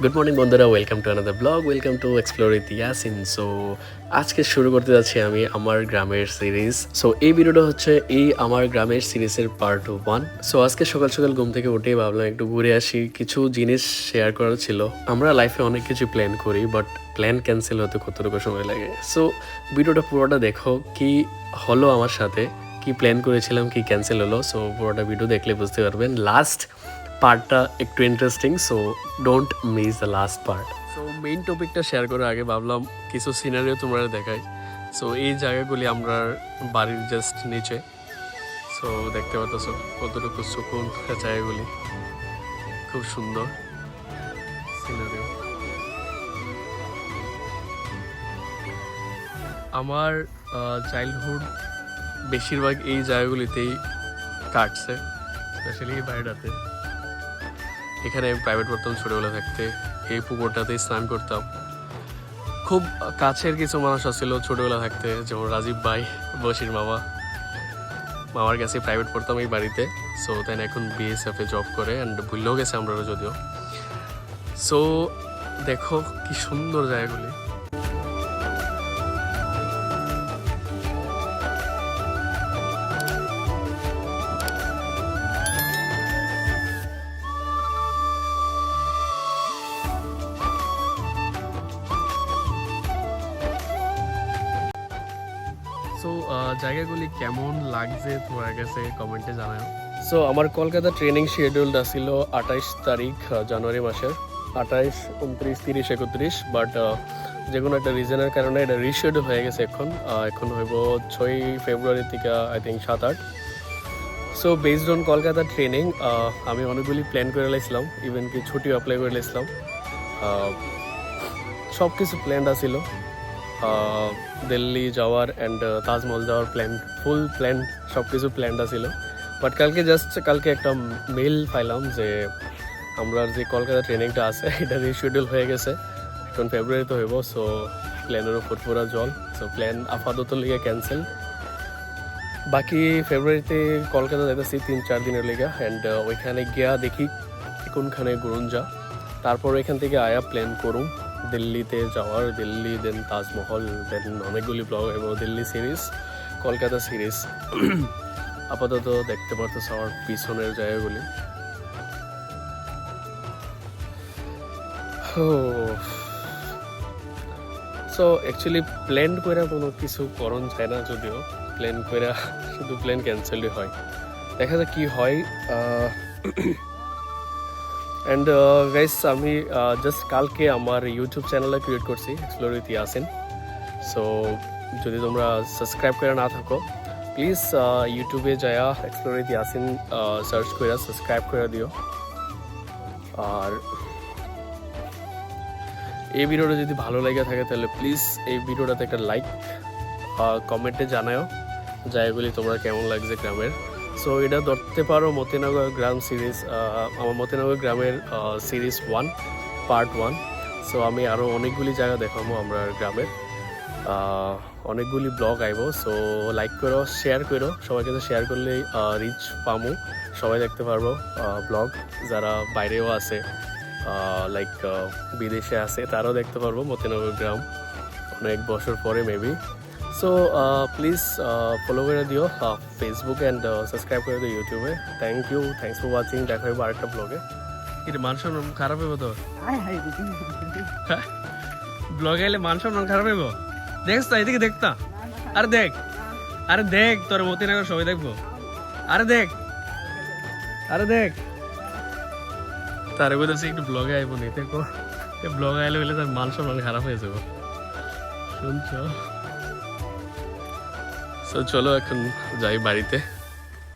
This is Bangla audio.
গুড মর্নিং বন্ধুরা, welcome to another blog, welcome to explore with Yasin. So আজকে শুরু করতে যাচ্ছি আমি আমার গ্রামের সিরিজ। সো এই ভিডিওটা হচ্ছে এই আমার গ্রামের সিরিজের পার্ট 1। সো আজকে সকাল সকাল ঘুম থেকে উঠেই ভাবলাম একটু ঘুরে আসি, কিছু জিনিস শেয়ার করার ছিল। আমরা লাইফে অনেক কিছু প্ল্যান করি, বাট প্ল্যান ক্যান্সেল হতে কতটুকু সময় লাগে। সো ভিডিওটা পুরোটা দেখো, কি হলো আমার সাথে, কি প্ল্যান করেছিলাম, কি ক্যান্সেল হলো। সো পুরোটা ভিডিও দেখলে বুঝতে পারবেন। লাস্ট পার্টটা একটু interesting, so don't miss the last part. So main টপিকটা শেয়ার করে আগে ভাবলাম কিছু সিনারিও তোমরা দেখাই। সো এই জায়গাগুলি আমরা বাড়ির জাস্ট নিচে। সো দেখতে পাচ্ছ কতটুকু সুকুন জায়গাগুলি, খুব সুন্দর সিনারিও। আমার চাইল্ডহুড বেশিরভাগ এই জায়গাগুলিতেই কাটছে, স্পেশালি এই বাড়িটাতে। এখানে আমি প্রাইভেট পড়তাম ছোটোবেলা থাকতে, এই পুকুরটাতেই স্নান করতাম। খুব কাছের কিছু মানুষ আসছিল ছোটোবেলা থাকতে, যেমন রাজীব ভাই, বশির মামার কাছে প্রাইভেট পড়তাম এই বাড়িতে। সো তাই এখন বিএসএফে জব করে, অ্যান্ড ভুললেও গেছে আমরা যদিও। সো দেখো কি সুন্দর জায়গাগুলি। সো জায়গাগুলি কেমন লাগছে তোমার কাছে কমেন্টে জানাও। সো আমার কলকাতা ট্রেনিং শিডিউলড ছিল 28 তারিখ জানুয়ারি মাসের, 28, 29, 30, 31। বাট যে কোনো একটা রিজনের কারণে এটা রিশিডিউল হয়ে গেছে। এখন হইব 6 ফেব্রুয়ারি থেকে I think 7-8। So based on Kolkata training আমি অনেকগুলি প্ল্যান করে লাইছিলাম, ইভেন কি ছুটি অ্যাপ্লাই করে লাইছিলাম। সব কিছু প্ল্যান আছিল, দিল্লি যাওয়ার অ্যান্ড তাজমহল যাওয়ার ফুল প্ল্যান, সব কিছু প্ল্যানটা ছিল। বাট কালকে একটা মেল পাইলাম যে আমরা যে কলকাতা ট্রেনিংটা আছে এটা রিশিডিউল হয়ে গেছে, এখন ফেব্রুয়ারিতে হইব। সো প্ল্যানের উপর পুরা জল। সো প্ল্যান আপাতত লিগে ক্যান্সেল। বাকি ফেব্রুয়ারিতে কলকাতা যাইতেছি 3-4 দিনের লিগে, অ্যান্ড ওইখানে গিয়া দেখি কোনখানে গুরুঞ্জা, তারপর এখান থেকে আয়া প্ল্যান করুম দিল্লিতে যাওয়ার। দিল্লি, দেন তাজমহল, দেন অনেকগুলি ব্লগ এবং দিল্লি সিরিজ, কলকাতা সিরিজ। আপাতত দেখতে পারতেছ আমার পিছনের জায়গাগুলি। সো অ্যাকচুয়ালি প্ল্যান করে কোনো কিছু করণ যায় না, যদিও প্ল্যান করে শুধু প্ল্যান ক্যান্সেলই হয়। দেখা যাক কী হয়। অ্যান্ড গাইস, আমি জাস্ট কালকে আমার ইউটিউব চ্যানেলে ক্রিয়েট করছি, এক্সপ্লোর উইথ ইয়াসিন। সো যদি তোমরা সাবস্ক্রাইব করে না থাকো, প্লিজ ইউটিউবে যায়া এক্সপ্লোর উইথ ইয়াসিন সার্চ করে সাবস্ক্রাইব করে দিও। আর এই ভিডিওটা যদি ভালো লেগে থাকে তাহলে প্লিজ এই ভিডিওটাতে একটা লাইক, কমেন্টে জানাও জায়গাগুলি তোমরা কেমন লাগছে গ্রামের। সো এটা ধরতে পারো মতিনগর গ্রাম সিরিজ, আমার মতিনগর গ্রামের সিরিজ 1, পার্ট 1। সো আমি আরও অনেকগুলি জায়গা দেখাবো আমরা গ্রামের, অনেকগুলি ব্লগ আইব। সো লাইক করো, শেয়ার করো, সবাইকে তো শেয়ার করলেই রিচ পামো, সবাই দেখতে পারবো ব্লগ। যারা বাইরেও আছে, লাইক বিদেশে আছে, তারাও দেখতে পারবো মতিনগর গ্রাম অনেক বছর পরে মেবি। সো প্লিজ ফলো করে দিও ফেসবুক অ্যান্ড সাবস্ক্রাইব করে দিও ইউটিউবে। Thanks for watching. দেখা হবে আরেকটা ব্লগে। এটা মান সম্মান খারাপ হইব তোর? ব্লগে এলে মান সম্মান খারাপ হইব? দেখছ তো, এদিকে দেখতা। আরে দেখ তোর মতিনগর সবাই দেখবো। আরে দেখ তার বলতেছে একটু ব্লগে আইব নি, দেখো ব্লগে আইলে হইলে তার মান সম্মান খারাপ হয়ে যাবো, শুনছো? চলো এখন যাই বাড়িতে।